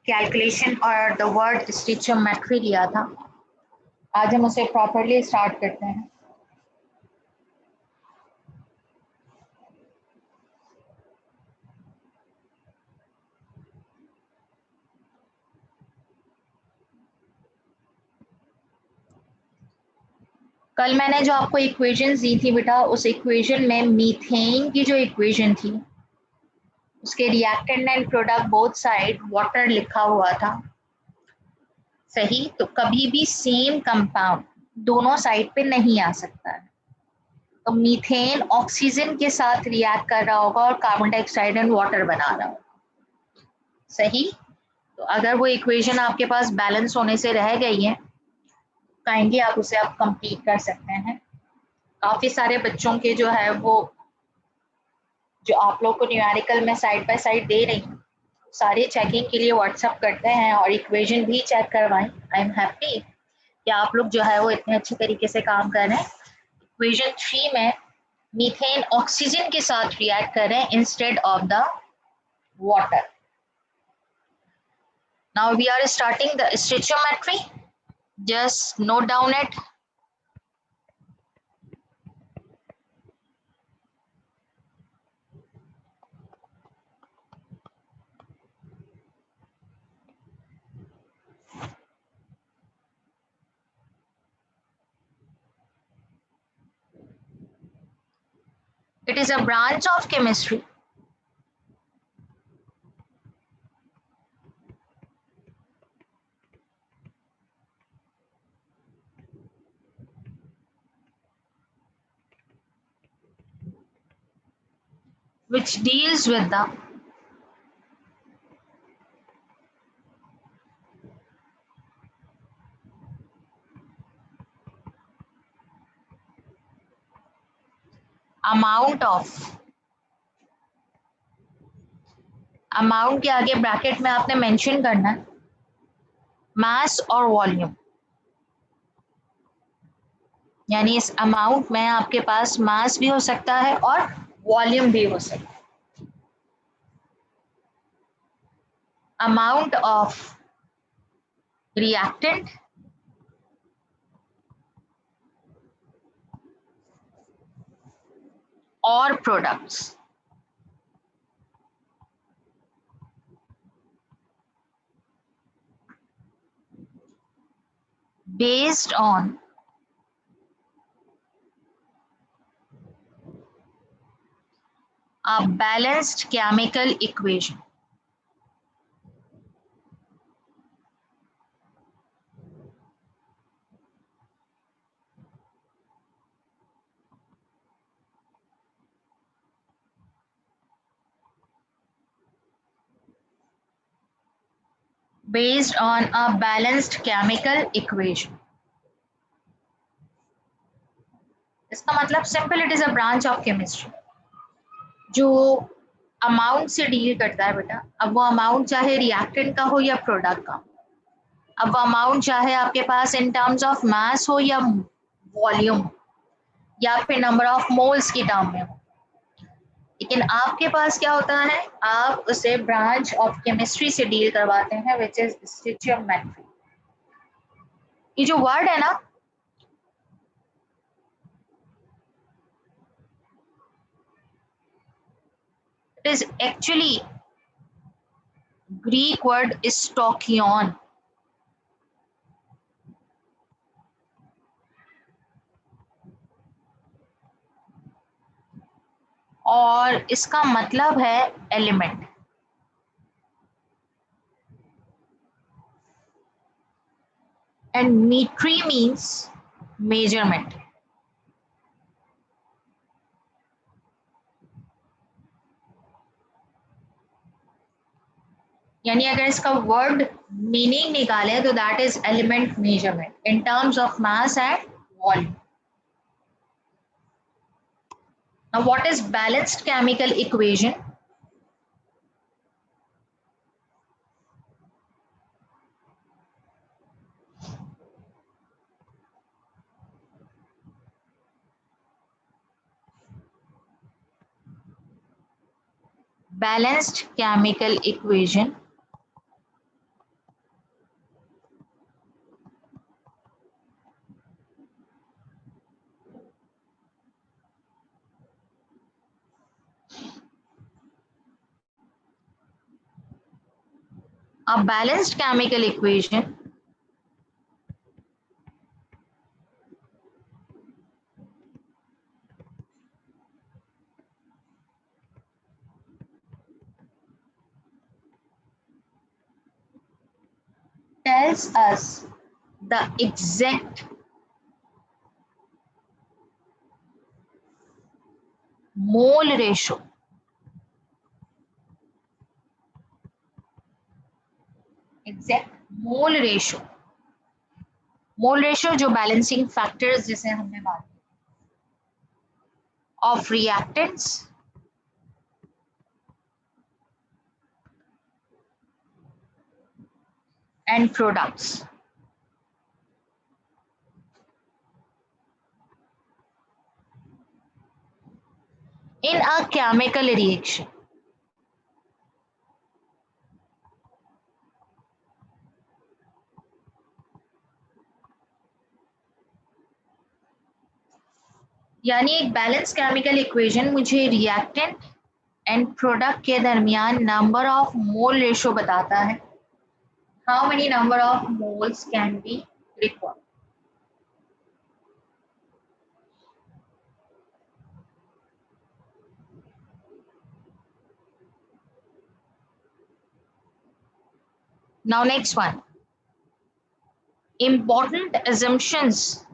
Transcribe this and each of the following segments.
Calculation और the word स्टिचोमेट्री लिया था। आज हम उसे प्रॉपरली स्टार्ट करते हैं। कल मैंने जो आपको इक्वेशंस दी थी बेटा, उस इक्वेशन में मीथेन की जो इक्वेशन थी उसके reactant and product both side water लिखा हुआ था, सही। तो कभी भी सेम कंपाउंड दोनों साइड पे नहीं आ सकता है। तो मीथेन ऑक्सीजन के साथ रिएक्ट कर रहा होगा और कार्बन डाइऑक्साइड एंड वाटर बना रहा होगा, सही। तो अगर वो इक्वेशन आपके पास बैलेंस होने से रह गई है, काइंडली आप उसे आप कंप्लीट कर सकते हैं। काफी सारे बच्चों के जो है वो जो आप लोग को न्यूमेरिकल में साइड बाय साइड दे रही हूँ, सारे चेकिंग के लिए व्हाट्सएप करते हैं और इक्वेशन भी चेक करवाएं। आई एम हैप्पी कि आप लोग जो है वो इतने अच्छे तरीके से काम कर रहे हैं। इक्वेशन 3 में मीथेन ऑक्सीजन के साथ रिएक्ट कर रहे हैं instead of the water. Now we are starting the stoichiometry. Just note down it. It is a branch of chemistry which deals with the amount के आगे ब्रैकेट में आपने मेंशन करना है मास और वॉल्यूम। यानी इस अमाउंट में आपके पास मास भी हो सकता है और वॉल्यूम भी हो सकता है। अमाउंट ऑफ रिएक्टेंट और products based on a balanced chemical equation. Based on a balanced chemical equation. इसका मतलब simple, it is a branch of chemistry जो अमाउंट से डील करता है बेटा। अब वो अमाउंट चाहे रिएक्टेंट का हो या प्रोडक्ट का, अब वो अमाउंट चाहे आपके पास इन टर्म्स ऑफ मास हो या वॉल्यूम या फिर नंबर ऑफ मोल्स की टर्म में हो, लेकिन आपके पास क्या होता है, आप उसे ब्रांच ऑफ केमिस्ट्री से डील करवाते हैं विच इज स्टिचियोमेट्री। ये जो वर्ड है ना, it is actually Greek word stoicheion. और इसका मतलब है element. And metry means measurement. यानी अगर इसका वर्ड मीनिंग निकाले तो that is element measurement in terms of mass and volume. Now what is balanced chemical equation? Balanced chemical equation A balanced chemical equation tells us the exact mole ratio mole ratio जो balancing factors जिसे हमने बात की of reactants and products in a chemical reaction. यानी एक balance chemical equation मुझे reactant and product के दरमियान नंबर ऑफ मोल रेशो बताता है. How many number of moles can be required. Now next one, important assumptions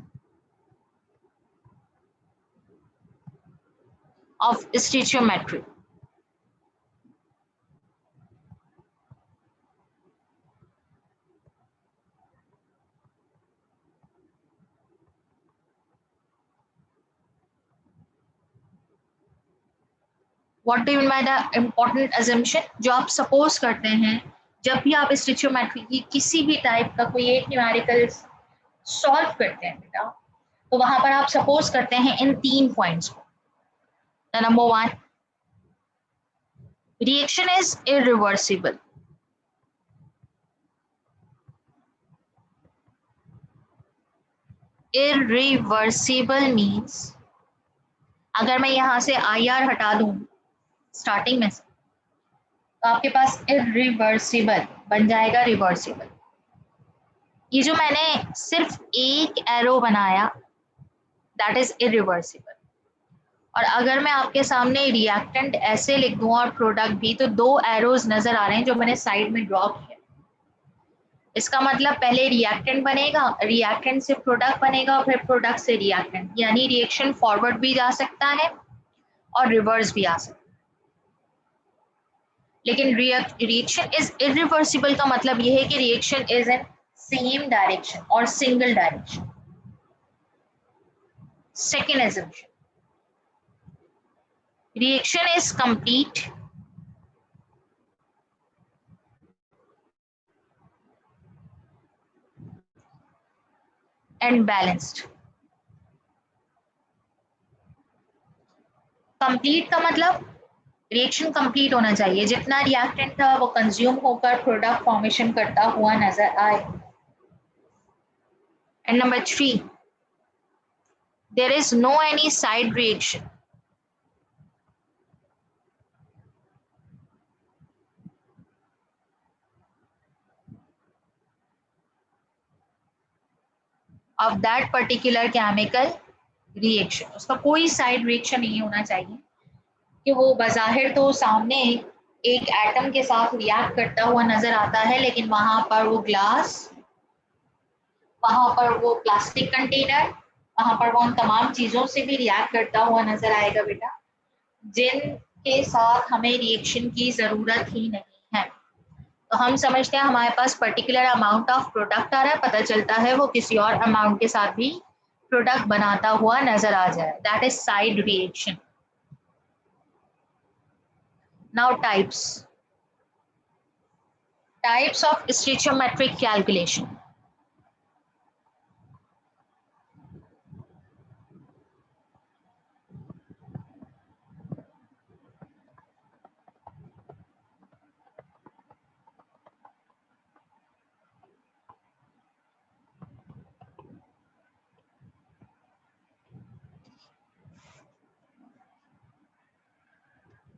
of stoichiometry. What do you mean by the important assumption? जो आप suppose करते हैं जब भी आप स्टिचियोमेट्री की किसी भी टाइप का कोई एक न्यूमेरिकल सॉल्व करते हैं बेटा, तो वहां पर आप सपोज करते हैं इन 3 पॉइंट्स को. Number 1, reaction is irreversible. Irreversible means अगर मैं यहां से IR हटा दूं स्टार्टिंग में से, तो आपके पास इरिवर्सिबल बन जाएगा रिवर्सिबल. ये जो मैंने सिर्फ एक एरो बनाया दैट इज इरिवर्सिबल. और अगर मैं आपके सामने रिएक्टेंट ऐसे लिख दूं और प्रोडक्ट भी, तो 2 एरोज नजर आ रहे हैं जो मैंने साइड में ड्रॉ किया. इसका मतलब पहले रिएक्टेंट बनेगा, रिएक्टेंट से प्रोडक्ट बनेगा और फिर प्रोडक्ट से रिएक्टेंट. यानी रिएक्शन फॉरवर्ड भी जा सकता है और रिवर्स भी आ सकता है. लेकिन रिएक्शन इज इरिवर्सिबल का मतलब यह है कि reaction is in same direction और single direction. Second assumption, reaction is complete and balanced. Complete का मतलब रिएक्शन कंप्लीट होना चाहिए, जितना रिएक्टेंट था वो कंज्यूम होकर प्रोडक्ट फॉर्मेशन करता हुआ नजर आए. And number 3, there is no any side reaction. of that particular chemical reaction. उसका कोई साइड रिएक्शन नहीं होना चाहिए कि वो बज़ाहिर तो सामने एक एटम के साथ रिएक्ट करता हुआ नजर आता है, लेकिन वहां पर वो ग्लास, वहां पर वो प्लास्टिक कंटेनर, वहां पर वो उन तमाम चीजों से भी रिएक्ट करता हुआ नजर आएगा बेटा, जिनके साथ हमें रिएक्शन की जरूरत ही नहीं है. तो हम समझते हैं हमारे पास पर्टिकुलर अमाउंट ऑफ प्रोडक्ट आ रहा है, पता चलता है वो किसी और अमाउंट के साथ भी प्रोडक्ट बनाता हुआ नजर आ जाए. That is side reaction. Now types of stoichiometric calculation.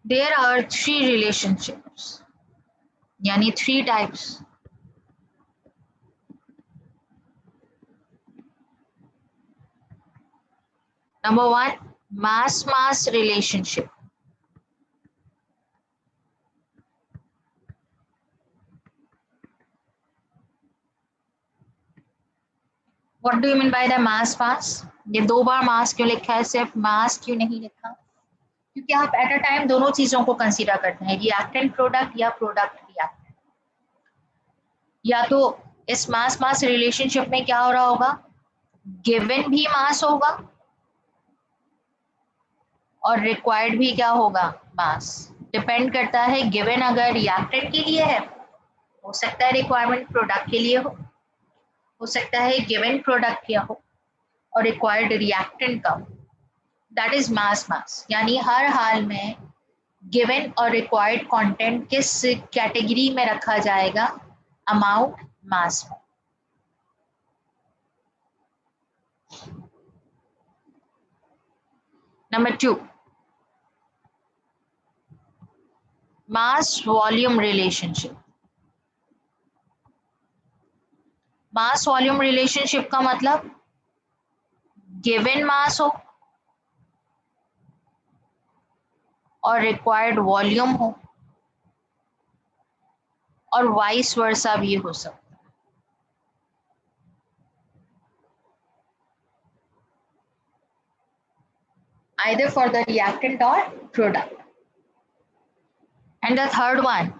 There are 3 relationships, यानी 3 types Number one, mass relationship. What do you mean by the mass? ये दो बार मास क्यों लिखा है, सिर्फ मास क्यों नहीं लिखा? क्योंकि आप एट अ टाइम दोनों चीजों को कंसीडर करते हैं, रिएक्टेंट प्रोडक्ट या प्रोडक्ट रिएक्टेंट। या तो इस मास रिलेशनशिप में क्या हो रहा होगा, गिवन भी मास होगा और रिक्वायर्ड भी क्या होगा, मास। डिपेंड करता है, गिवन अगर रिएक्टेंट के लिए है, हो सकता है रिक्वायरमेंट प्रोडक्ट के लिए हो सकता है गिवन प्रोडक्ट क्या हो और रिक्वायर्ड रिएक्टेंट का हो। That is mass. यानी हर हाल में गिवन और रिक्वायर्ड कंटेंट किस कैटेगरी में रखा जाएगा, अमाउंट, मास में। Number 2, mass volume relationship. Mass volume relationship का मतलब गिवन मास हो और रिक्वायर्ड वॉल्यूम हो और वाइस वर्सा भी हो सकता है। Either for the reactant or product. And the third one,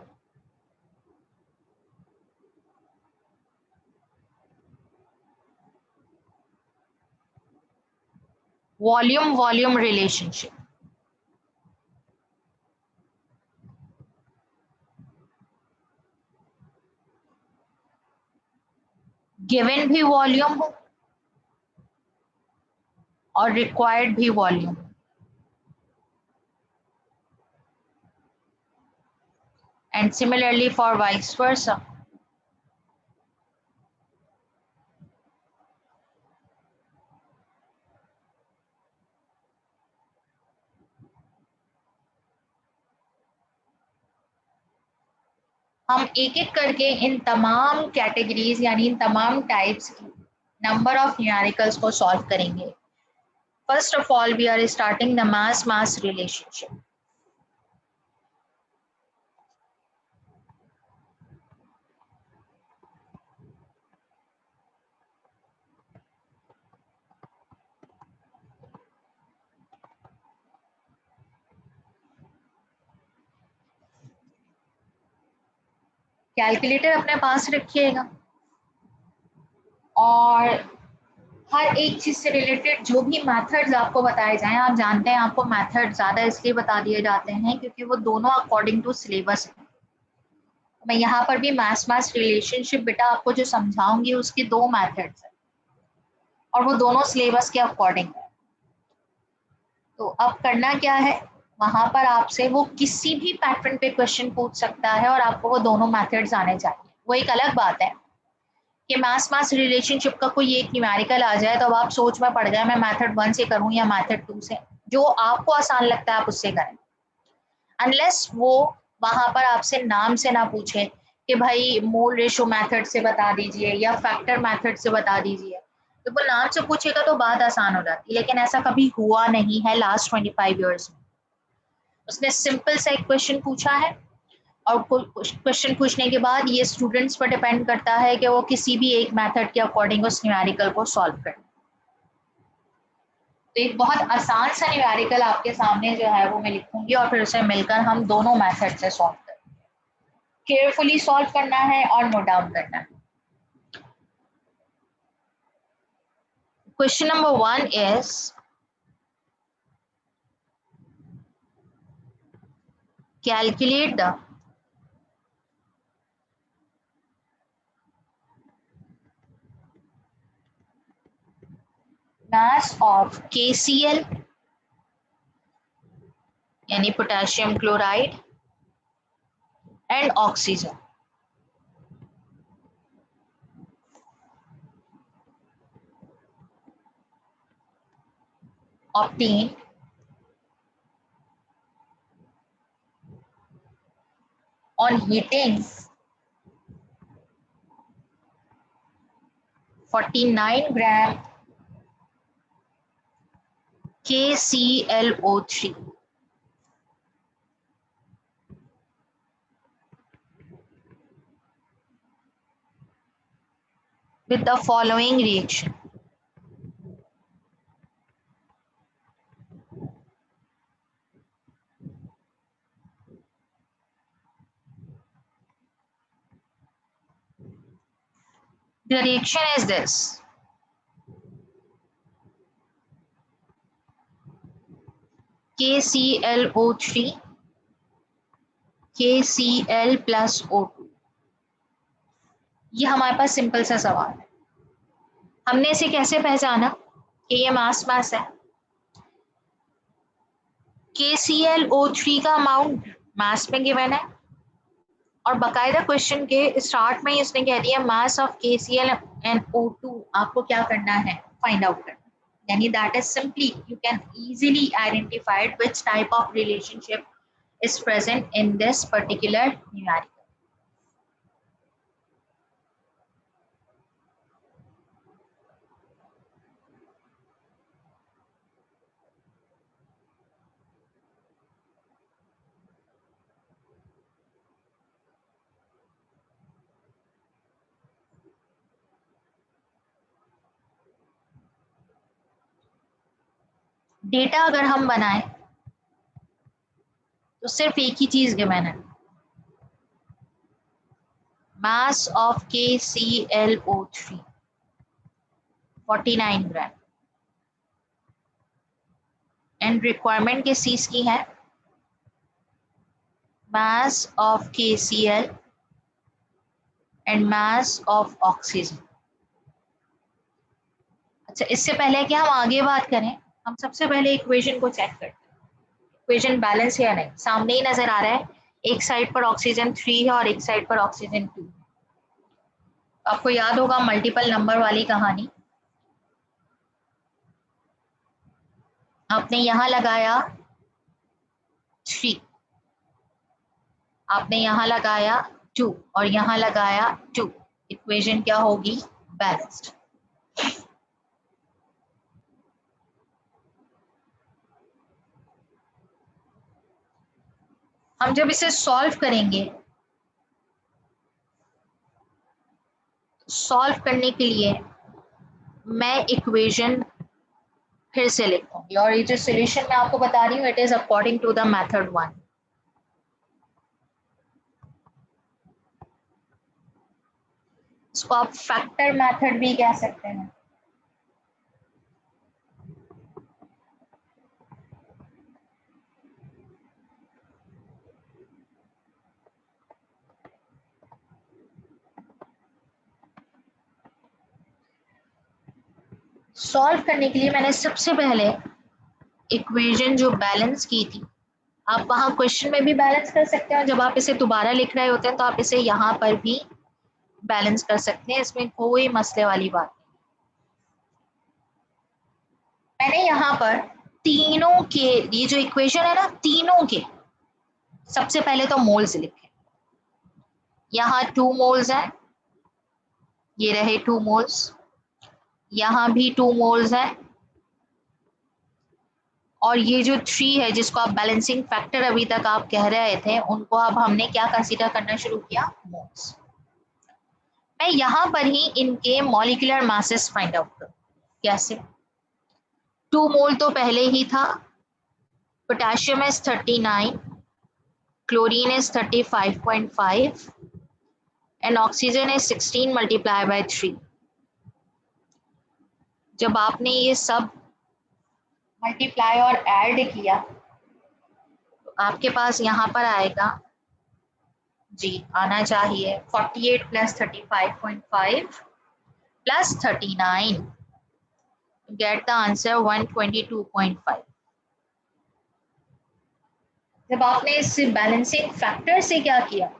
volume relationship. Given भी वॉल्यूम हो और रिक्वायर्ड भी volume. And similarly for vice versa. हम एक एक करके इन तमाम कैटेगरीज यानी इन तमाम टाइप्स की नंबर ऑफ न्यूमेरिकल्स को सॉल्व करेंगे। First of all we are starting the mass relationship. Calculator अपने पास रखिएगा और हर एक चीज से रिलेटेड जो भी मेथड्स आपको बताए जाएं, आप जानते हैं आपको मेथड ज्यादा इसलिए बता दिए जाते हैं क्योंकि वो दोनों अकॉर्डिंग टू सिलेबस है। मैं यहाँ पर भी मास रिलेशनशिप बेटा आपको जो समझाऊंगी उसके दो मेथड्स हैं और वो दोनों सिलेबस के अकॉर्डिंग है। तो अब करना क्या है, वहां पर आपसे वो किसी भी पैटर्न पे क्वेश्चन पूछ सकता है और आपको वो दोनों मेथड्स आने चाहिए। वो एक अलग बात है कि मास रिलेशनशिप का कोई एक न्यूमेरिकल आ जाए तो अब आप सोच में पड़ जाए मैं मेथड 1 से करूं या मेथड 2 से, जो आपको आसान लगता है आप उससे करें। अनलेस वो वहां पर आपसे नाम से ना पूछे कि भाई मोल रेशो मेथड से बता दीजिए या फैक्टर मेथड से बता दीजिए, तो वो नाम से पूछेगा तो बात आसान हो जाती है। लेकिन ऐसा कभी हुआ नहीं है लास्ट 25 ईयर्स में। उसने सिंपल सा एक क्वेश्चन पूछा है और क्वेश्चन पूछने के बाद ये स्टूडेंट्स पर डिपेंड करता है कि वो किसी भी एक मेथड के अकॉर्डिंग उस न्यूमेरिकल को सॉल्व करें। तो एक बहुत आसान सा न्यूमेरिकल आपके सामने जो है वो मैं लिखूंगी और फिर उसे मिलकर हम दोनों मेथड से सॉल्व करें। केयरफुली सॉल्व करना है और नोट डाउन करना है। Question number 1 is calculate the mass of KCl यानी potassium chloride and oxygen obtained on heating 49 gram KClO3 with the following reaction. The reaction is this. KClO3 KCl plus O2। ये हमारे पास simple सा सवाल है। हमने इसे कैसे पहचाना कि ये मास है? KClO3 का अमाउंट मास में गिवन है और बकायदा क्वेश्चन के स्टार्ट में ही उसने कह दिया mass of KCl and O2 आपको क्या करना है, फाइंड आउट करना। यानी that is simply you can easily identified which type of relationship is present in this particular numerical. Data अगर हम बनाएं तो सिर्फ एक ही चीज गिवन है, mass of KClO3 49 gram and requirement किस चीज की है, mass of KCl and mass of oxygen. अच्छा, इससे पहले कि हम आगे बात करें, हम सबसे पहले इक्वेशन को चेक करते हैं। इक्वेशन बैलेंस है या नहीं, सामने ही नजर आ रहा है, एक साइड पर ऑक्सीजन 3 है और एक साइड पर ऑक्सीजन 2। आपको याद होगा मल्टीपल नंबर वाली कहानी, आपने यहां लगाया 3, आपने यहां लगाया 2 और यहां लगाया 2, इक्वेशन क्या होगी, बैलेंस्ड। हम जब इसे सॉल्व करेंगे, सॉल्व करने के लिए मैं इक्वेशन फिर से लिखूंगी और ये जो सॉल्यूशन मैं आपको बता रही हूँ it is according to the method 1। इसको आप फैक्टर मेथड भी कह सकते हैं। सॉल्व करने के लिए मैंने सबसे पहले इक्वेशन जो बैलेंस की थी, आप वहां क्वेश्चन में भी बैलेंस कर सकते हैं, जब आप इसे दोबारा लिख रहे होते हैं तो आप इसे यहाँ पर भी बैलेंस कर सकते हैं, इसमें कोई मसले वाली बात नहीं। मैंने यहाँ पर तीनों के, ये जो इक्वेशन है ना, तीनों के सबसे पहले तो मोल्स लिखे। यहाँ 2 मोल्स है, ये रहे 2 मोल्स, यहाँ भी 2 मोल्स है और ये जो 3 है जिसको आप बैलेंसिंग फैक्टर अभी तक आप कह रहे थे, उनको अब हमने क्या कंसीडर करना शुरू किया, मोल्स। मैं यहाँ पर ही इनके मॉलिक्यूलर मासेस फाइंड आउट करूँ। कैसे, 2 मोल तो पहले ही था, potassium is 39, chlorine is 35.5 and oxygen is 16 multiply by 3। जब आपने ये सब मल्टीप्लाई और ऐड किया तो आपके पास यहाँ पर आएगा, जी आना चाहिए 48 plus 35.5 plus 39, get the answer 122.5। जब आपने इस बैलेंसिंग फैक्टर से क्या किया,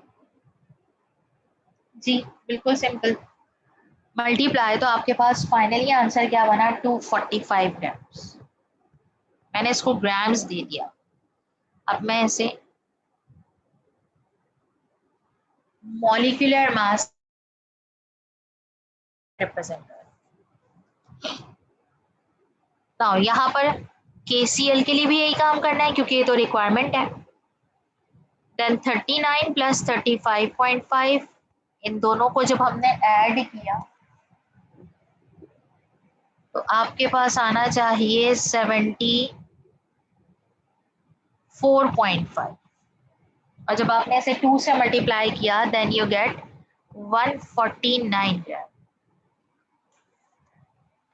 जी बिल्कुल सिंपल, मल्टीप्लाई, तो आपके पास फाइनली आंसर क्या बना, 245 ग्राम्स। मैंने इसको ग्राम्स दे दिया। अब मैं इसे मॉलिक्यूलर मास रिप्रेजेंट कर, यहाँ पर KCl के लिए भी यही काम करना है क्योंकि ये तो रिक्वायरमेंट है। देन 39 प्लस 35.5, इन दोनों को जब हमने ऐड किया तो आपके पास आना चाहिए 74.5, और जब आपने इसे 2 से मल्टीप्लाई किया then you get 149 gram.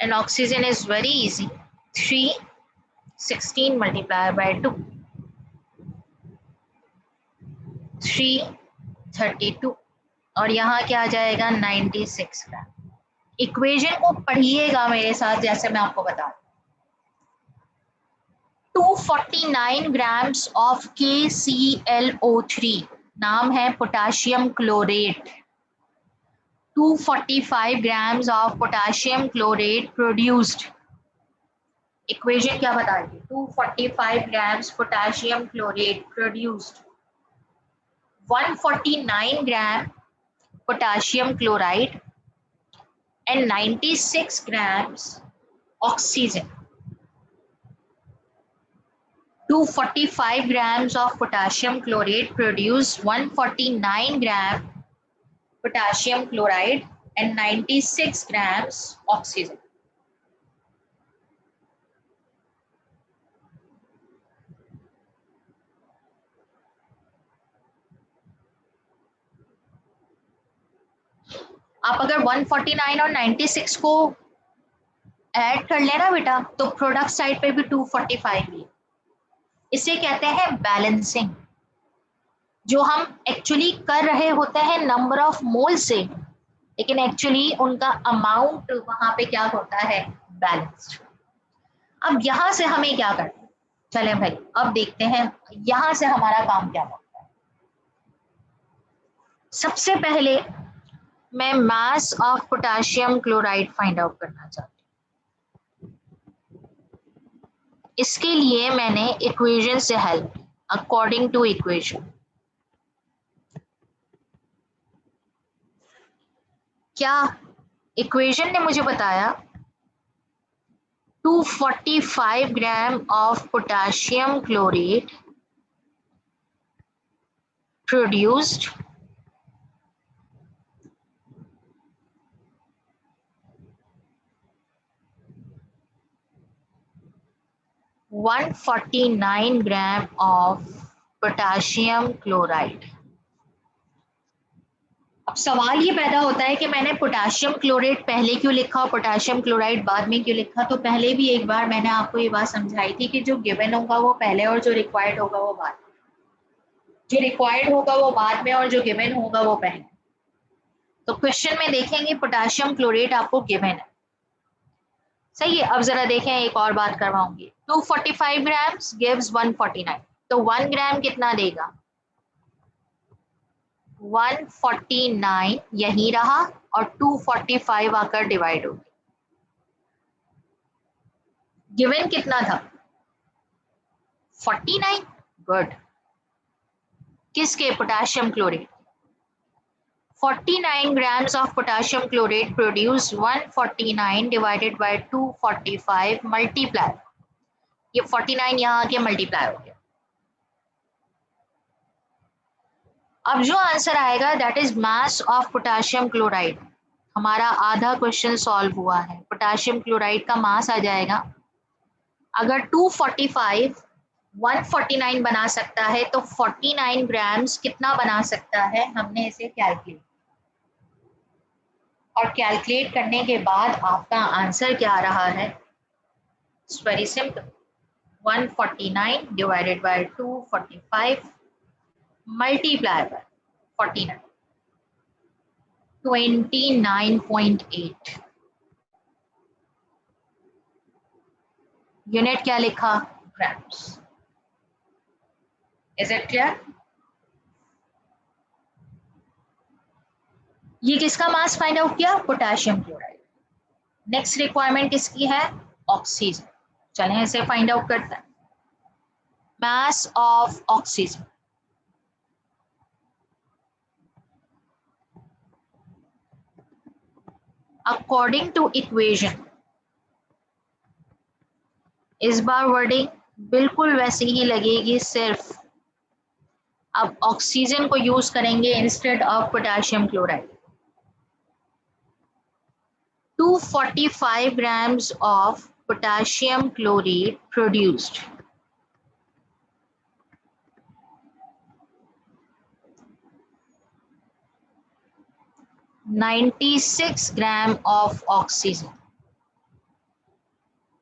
And oxygen is very easy, 316 multiply by 2, 332, और यहाँ क्या आ जाएगा 96 ग्राम। इक्वेशन को पढ़िएगा मेरे साथ जैसे मैं आपको बता दूं। 249 ग्राम्स ऑफ KClO3, नाम है potassium chlorate. 245 grams of potassium chlorate produced, equation क्या बताएगी, 245 grams potassium chlorate produced, 149 gram potassium chloride and 96 grams oxygen. 245 grams of potassium chlorate produced 149 gram potassium chloride and 96 grams oxygen. आप अगर 149 और 96 को add कर लेना बेटा तो प्रोडक्ट साइड पे भी 245 ही। इसे कहते हैं बैलेंसिंग। जो हम एक्चुअली कर रहे होते हैं नंबर ऑफ मोल से, लेकिन एक्चुअली उनका अमाउंट वहां पे क्या होता है, बैलेंस्ड। अब यहां से हमें क्या करना है, चलें भाई अब देखते हैं यहां से हमारा काम क्या होता है। सबसे पहले मैं mass of potassium chloride find out करना चाहती हूँ। इसके लिए मैंने इक्वेशन से हेल्प, अकॉर्डिंग टू इक्वेशन क्या इक्वेशन ने मुझे बताया 245 gram of potassium chlorate produced 149 gram of potassium chloride. अब सवाल ये पैदा होता है कि मैंने पोटेशियम क्लोरेट पहले क्यों लिखा और पोटेशियम क्लोराइड बाद में क्यों लिखा। तो पहले भी एक बार मैंने आपको ये बात समझाई थी कि जो गिवन होगा वो पहले और जो रिक्वायर्ड होगा वो बाद में, जो रिक्वायर्ड होगा वो बाद में और जो गिवन होगा वो पहले। तो क्वेश्चन में देखेंगे पोटेशियम क्लोरेट आपको गिवन है, सही है। अब जरा देखें, एक और बात करवाऊंगी। 245 ग्राम्स गिव्स 149, तो 1 ग्राम कितना देगा, 149 यही रहा और 245 आकर डिवाइड हो गया। गिवन कितना था 49, गुड। किसके, potassium chlorate. 49 grams of potassium chlorate produce 149 divided by 245 multiply, ये 49 यहाँ आके मल्टीप्लाई हो गया। अब जो आंसर आएगा that is mass of potassium chloride. हमारा आधा क्वेश्चन सॉल्व हुआ है। पोटेशियम क्लोराइड का मास आ जाएगा, अगर 245 149 बना सकता है तो 49 ग्राम्स कितना बना सकता है, हमने इसे कैलकुलेट, और कैलकुलेट करने के बाद आपका आंसर क्या आ रहा है, it's very simple, 149 divided by 245 multiply by 49, 29.8। Unit क्या लिखा, ग्राम्स। Is it clear. ये किसका मास फाइंड आउट किया, पोटेशियम क्लोराइड। नेक्स्ट रिक्वायरमेंट किसकी है, ऑक्सीजन। चलें इसे फाइंड आउट करते हैं। Mass of oxygen, according to equation इस बार वर्डिंग बिल्कुल वैसी ही लगेगी, सिर्फ अब ऑक्सीजन को यूज करेंगे instead of potassium chloride. 245 grams of potassium chloride produced. 96 gram of oxygen.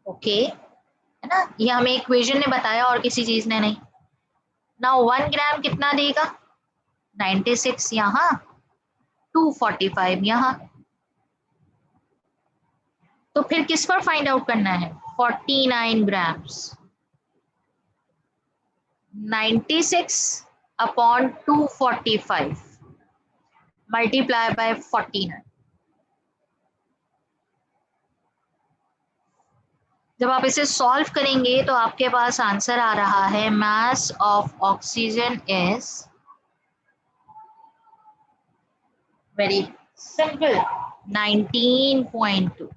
Okay है ना, ये हमें इक्वेशन ने बताया और किसी चीज ने नहीं। नाउ 1 ग्राम कितना देगा? 96 यहाँ, 245 यहाँ। तो फिर किस पर फाइंड आउट करना है? 49 ग्राम्स। 96 upon 245 multiply by 49। जब आप इसे सॉल्व करेंगे तो आपके पास आंसर आ रहा है, mass of oxygen is very simple 19.2।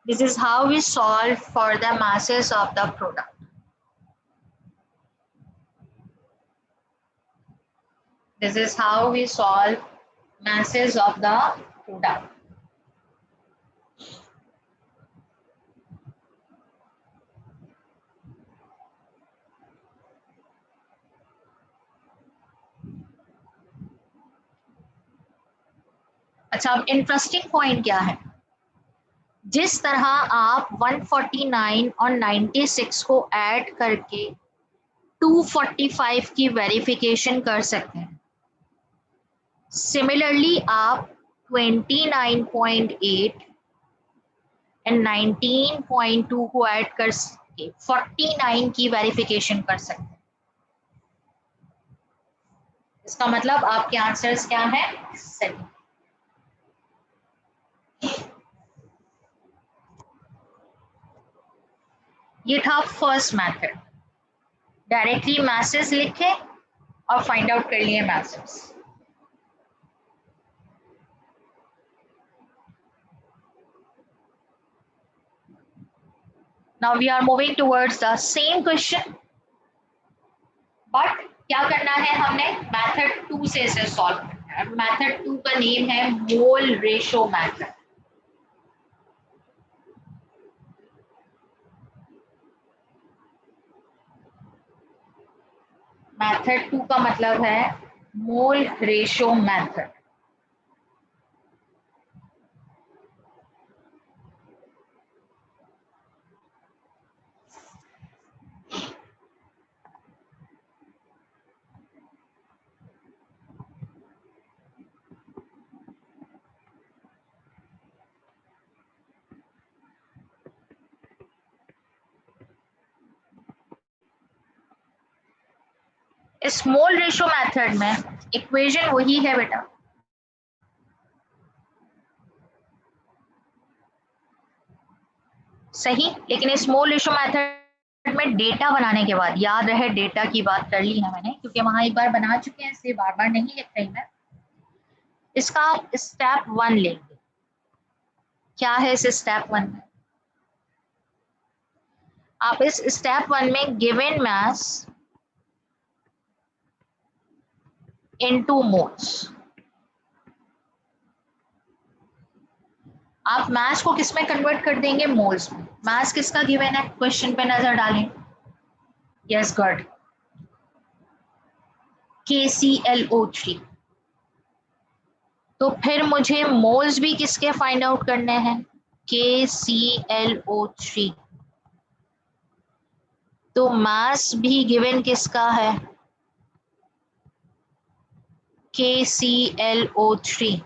This is how we solve for the masses of the product. This is how we solve masses of the product. अच्छा, अब इंटरेस्टिंग पॉइंट क्या है? जिस तरह आप 149 और 96 को ऐड करके 245 की वेरिफिकेशन कर सकते हैं, सिमिलरली आप 29.8 एंड 19.2 को ऐड कर 49 की वेरिफिकेशन कर सकते हैं। इसका मतलब आपके आंसर्स क्या है? सही। ये था फर्स्ट मेथड, डायरेक्टली मैसेज लिखे और फाइंड आउट कर लिए message. Now we are moving towards the same question, but क्या करना है हमने? मेथड 2 से इसे सॉल्व करना है। मेथड 2 का नेम है मोल रेशो मेथड। मेथड 2 का मतलब है मोल रेशो मेथड। इस मोल रेशो मेथड में इक्वेशन वही है बेटा, सही। लेकिन इस मोल रेशो मेथड में डेटा बनाने के बाद, याद रहे डेटा की बात कर ली है मैंने, क्योंकि वहां एक बार बना चुके हैं इसलिए बार बार नहीं लिख रही मैं। इसका आप स्टेप 1 लेंगे। क्या है इस स्टेप 1 में? आप इस स्टेप 1 में गिवन मास इनटू मोल्स, आप मास को किस में कन्वर्ट कर देंगे? मोल्स में। मास किसका गिवन है? क्वेश्चन पे नजर डालें। Yes good, KClO3। तो फिर मुझे मोल्स भी किसके फाइंड आउट करने हैं? KClO3। तो मास भी गिवन किसका है? KClO3।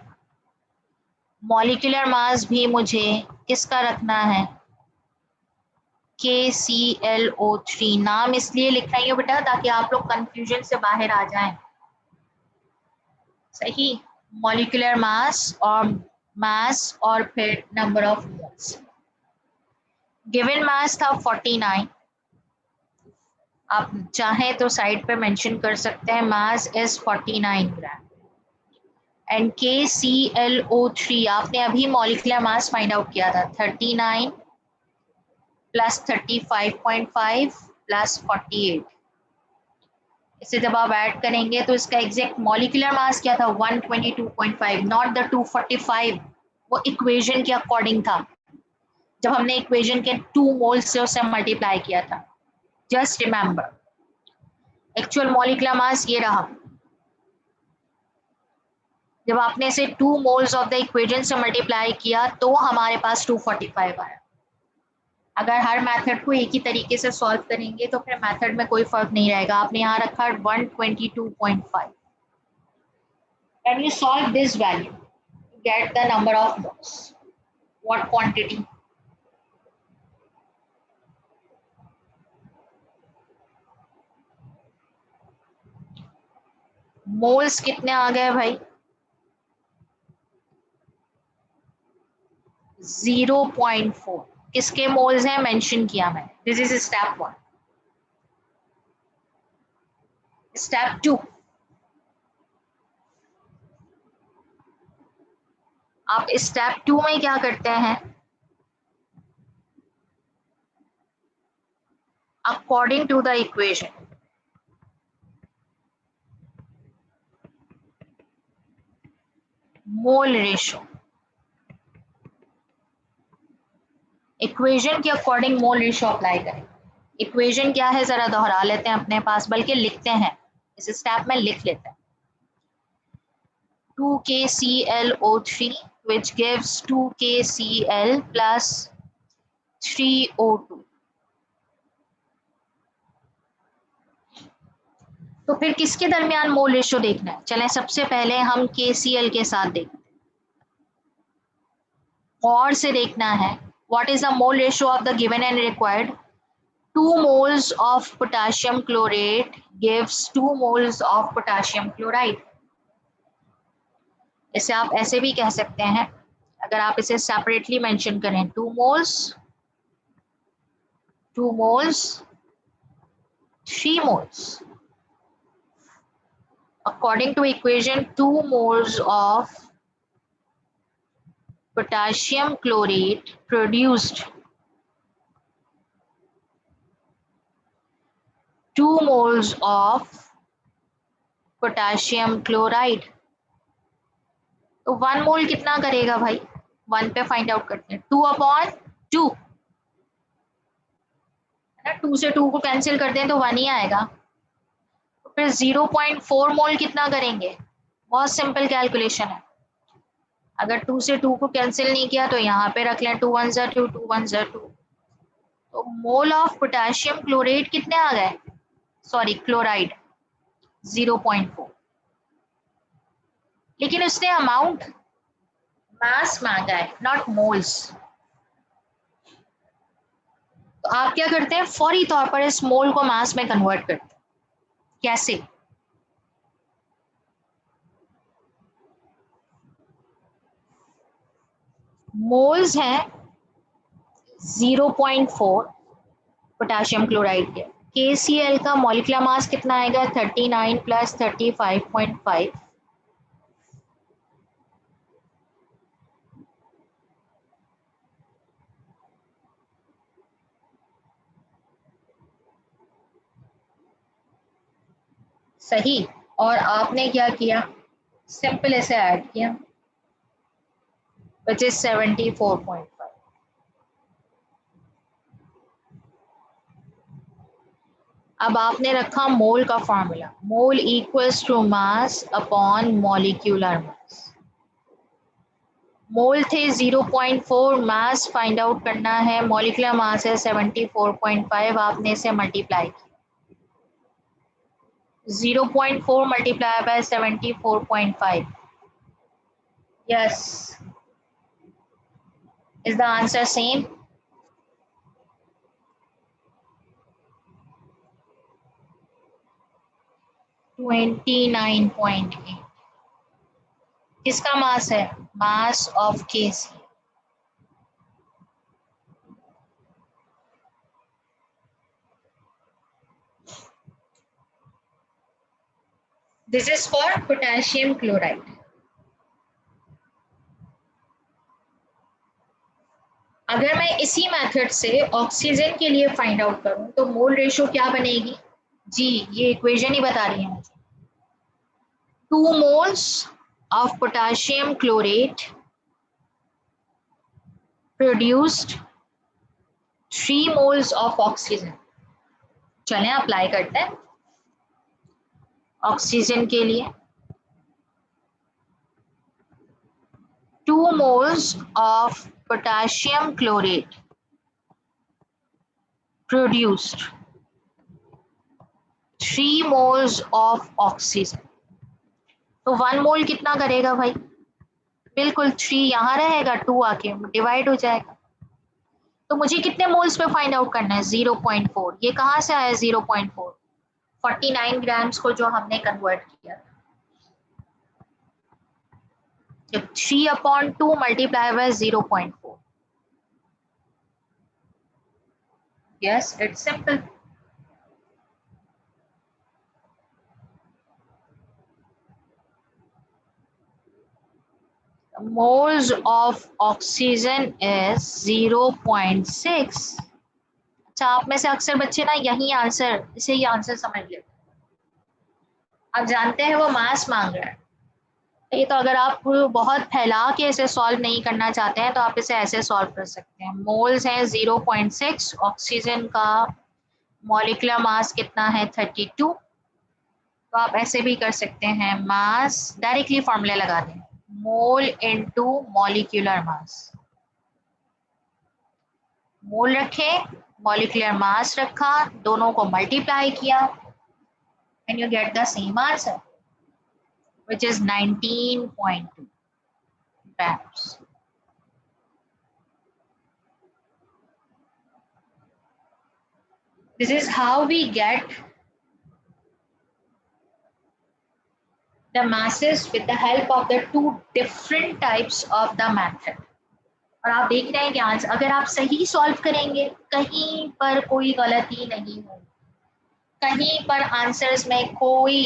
मॉलिक्यूलर मास भी मुझे किसका रखना है? KClO3। नाम इसलिए लिख रही हूँ बेटा ताकि आप लोग कंफ्यूजन से बाहर आ जाएं। सही, मॉलिक्यूलर मास और फिर number of moles. Given mass था 49। आप चाहें तो साइड पे मेंशन कर सकते हैं, mass is 49 gram and KClO3 आपने अभी मॉलिक्यूलर मास फाइंड आउट किया था 39 प्लस 35.5 प्लस 48। इसे जब आप ऐड करेंगे तो इसका एग्जैक्ट मॉलिक्यूलर मास क्या था 122.5, नॉट द 245। वो इक्वेशन के अकॉर्डिंग था जब हमने इक्वेशन के 2 मोल्स से उसे मल्टीप्लाई किया था। Just remember actual molecular mass ये रहा। जब आपने इसे 2 मोल्स ऑफ द इक्वेशन से मल्टीप्लाई किया तो हमारे पास 245 आया। अगर हर मेथड को एक ही तरीके से सॉल्व करेंगे तो फिर मेथड में कोई फर्क नहीं रहेगा। आपने यहाँ रखा 122.5। Can you solve this value get the number of moles? What quantity? Moles कितने आ गए भाई? 0.4। किसके मोल्स हैं मेंशन किया मैंने। This is step 1। स्टेप 2, आप स्टेप 2 में क्या करते हैं? According to the equation mole ratio, equation के अकॉर्डिंग मोल रेशो अप्लाई करें। इक्वेशन क्या है जरा दोहरा लेते हैं अपने पास, बल्कि लिखते हैं, इस स्टेप में लिख लेते हैं। 2KClO3 which gives 2KCl plus 3O2। तो फिर किसके दरमियान मोल रेशो देखना है? चलें सबसे पहले हम KCl के साथ देखते हैं। और से देखना है what is the mole ratio of the given and required. 2 moles of potassium chlorate gives 2 moles of potassium chloride। इसे आप ऐसे भी कह सकते हैं अगर आप इसे सेपरेटली मेंशन करें, 2 moles 3 moles। According to equation 2 moles of potassium chlorate produced 2 moles of potassium chloride। तो 1 मोल कितना करेगा भाई? 1 पे फाइंड आउट करते हैं। 2/2 है ना, 2 से 2 को कैंसिल करते हैं तो 1 ही आएगा। तो फिर 0.4 मोल कितना करेंगे? बहुत सिंपल कैलकुलेशन है। अगर 2 से 2 को कैंसिल नहीं किया तो यहाँ पे रख लें 2 1 ज़ा 2 2 1 ज़ा 2। तो मोल ऑफ पोटेशियम क्लोरेट कितने आ गए? Sorry chloride 0.4। लेकिन उसने अमाउंट मास मांगा है, नॉट मोल्स। तो आप क्या करते हैं? फौरी तौर पर इस मोल को मास में कन्वर्ट करते हैं। कैसे? मोल्स हैं 0.4 पोटेशियम क्लोराइड के। KCl का मॉलिक्यूलर मास कितना आएगा? 39 प्लस 35.5। सही। और आपने क्या किया? सिंपल इसे ऐड किया विच इज 74.5। अब आपने रखा मोल का formula, mole equals to mass upon molecular mass. Mole थे 0.4, मास फाइंड आउट करना है, मॉलिक्यूलर मास है 74.5। आपने इसे मल्टीप्लाई किया, 0.4 multiply by 74.5। Yes, is the answer same? $29.8। किसका मास है? Mass of KC। This is for potassium chloride. अगर मैं इसी मेथड से ऑक्सीजन के लिए फाइंड आउट करूं तो मोल रेशो क्या बनेगी जी, ये इक्वेशन ही बता रही है मुझे। 2 moles of potassium chlorate produced 3 moles of oxygen। चलें अप्लाई करते हैं ऑक्सीजन के लिए। 2 moles of potassium chlorate produced 3 moles of oxygen। तो 1 मोल कितना करेगा भाई, बिल्कुल 3 यहाँ रहेगा, 2 आके डिवाइड हो जाएगा। तो मुझे कितने मोल्स पे फाइंड आउट करना है 0.4। ये कहाँ से आया 0.4, 49 ग्राम्स को जो हमने कन्वर्ट किया। 3/2 multiply by 0.4। Yes, it's simple. moles of oxygen is 0.6। अच्छा, आप में से अक्सर बच्चे ना यही आंसर, इसे ही आंसर समझ लेते हैं। आप जानते हैं वो मास मांग रहा है, ये तो अगर आप बहुत फैला के इसे सॉल्व नहीं करना चाहते हैं तो आप इसे ऐसे सॉल्व कर सकते हैं। मोल्स है 0.6, ऑक्सीजन का मॉलिक्यूलर मास कितना है 32। तो आप ऐसे भी कर सकते हैं, मास डायरेक्टली फॉर्मूला लगा दें, मोल इनटू मॉलिक्यूलर मास। मोल रखे, मॉलिक्यूलर मास रखा, दोनों को मल्टीप्लाई किया and you get the same answer which is 19.2 grams। This is how we get the masses with the help of the two different types of the method। और आप देख रहे हैं कि आंसर अगर आप सही सॉल्व करेंगे कहीं पर कोई गलती नहीं होगी, कहीं पर आंसर्स में कोई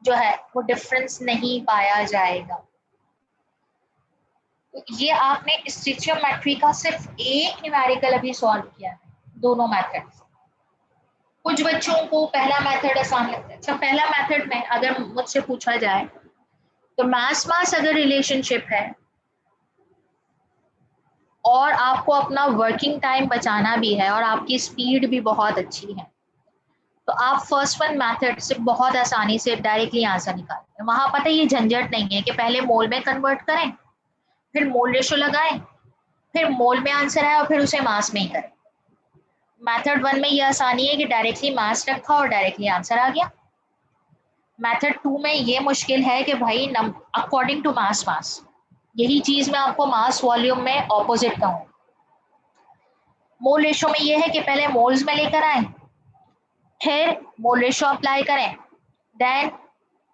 जो है वो डिफरेंस नहीं पाया जाएगा। ये आपने स्टिचियोमेट्री का सिर्फ एक न्यूमेरिकल अभी सॉल्व किया है, दोनों मेथड। कुछ बच्चों को पहला मेथड आसान लगता है। अच्छा, पहला मेथड में अगर मुझसे पूछा जाए तो मास मास अगर रिलेशनशिप है और आपको अपना वर्किंग टाइम बचाना भी है और आपकी स्पीड भी बहुत अच्छी है तो आप फर्स्ट वन मेथड से बहुत आसानी से डायरेक्टली आंसर निकालते हैं। वहां पता है ये झंझट नहीं है कि पहले मोल में कन्वर्ट करें, फिर मोल रेशो लगाएं, फिर मोल में आंसर आए और फिर उसे मास में ही करें। मेथड 1 में ये आसानी है कि डायरेक्टली मास रखा और डायरेक्टली आंसर आ गया। मेथड 2 में ये मुश्किल है कि भाई अकॉर्डिंग टू मास मास, यही चीज मैं आपको मास वॉल्यूम में ऑपोजिट कहूँ। मोल रेशो में ये है कि पहले मोल्स में लेकर आए, फिर मोल रेशो अप्लाई करें, देन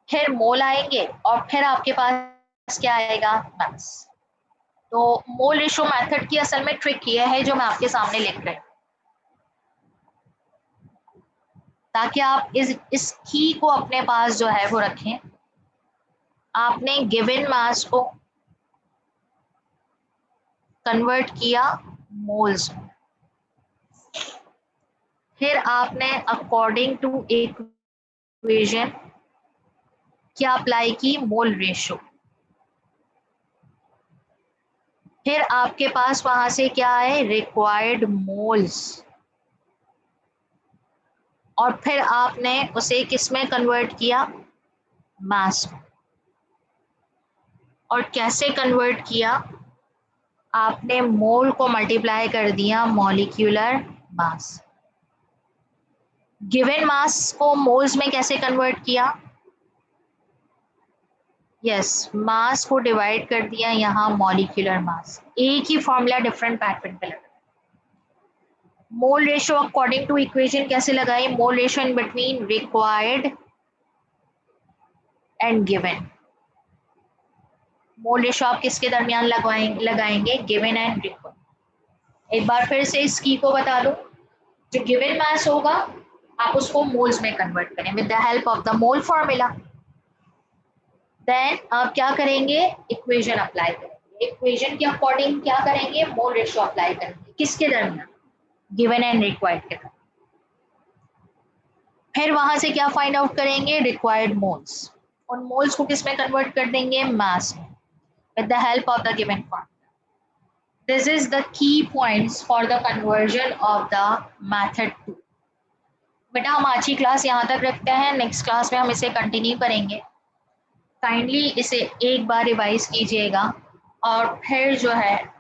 फिर मोल आएंगे और फिर आपके पास क्या आएगा, मास। तो मोल रेशो मेथड की असल में ट्रिक ये है जो मैं आपके सामने लिख रही हूँ, ताकि आप इस की को अपने पास जो है वो रखें। आपने गिवन मास को कन्वर्ट किया मोल्स में, फिर आपने अकॉर्डिंग टू इक्वेशन क्या अप्लाई की, मोल रेशो। फिर आपके पास वहां से क्या है, रिक्वायर्ड मोल्स, और फिर आपने उसे किस में कन्वर्ट किया, मास में। और कैसे कन्वर्ट किया, आपने मोल को मल्टीप्लाई कर दिया मॉलिक्यूलर मास। गिवन मास को मोल्स में कैसे कन्वर्ट किया, यस, मास को डिवाइड कर दिया यहाँ मॉलिक्यूलर मास। एक ही फॉर्मूला डिफरेंट पैटर्न पे लगा। Mole ratio according to equation कैसे लगाई, mole ratio in between required and given. Mole ratio आप किसके दरमियान लगाएंगे, गिवन एंड रिक्वायर्ड। एक बार फिर से इस की को बता दूं, जो गिवन मास होगा आप उसको मोल्स में कन्वर्ट करें with the help of the mole formula. Then आप क्या करेंगे, इक्वेशन अप्लाई करेंगे। इक्वेशन के अकॉर्डिंग क्या करेंगे, मोल रेशो अप्लाई करेंगे। किसके दरमियान, गिवन एंड रिक्वायर्ड के दरमियान। फिर वहां से क्या फाइंड आउट करेंगे, रिक्वायर्ड मोल्स, उन मोल्स को किस में कन्वर्ट कर देंगे, मास में, with the help of the given formula. This is the key points for the conversion of the method 2. बेटा हम आज की क्लास यहाँ तक रखते हैं, नेक्स्ट क्लास में हम इसे कंटिन्यू करेंगे। काइंडली इसे एक बार रिवाइज कीजिएगा और फिर जो है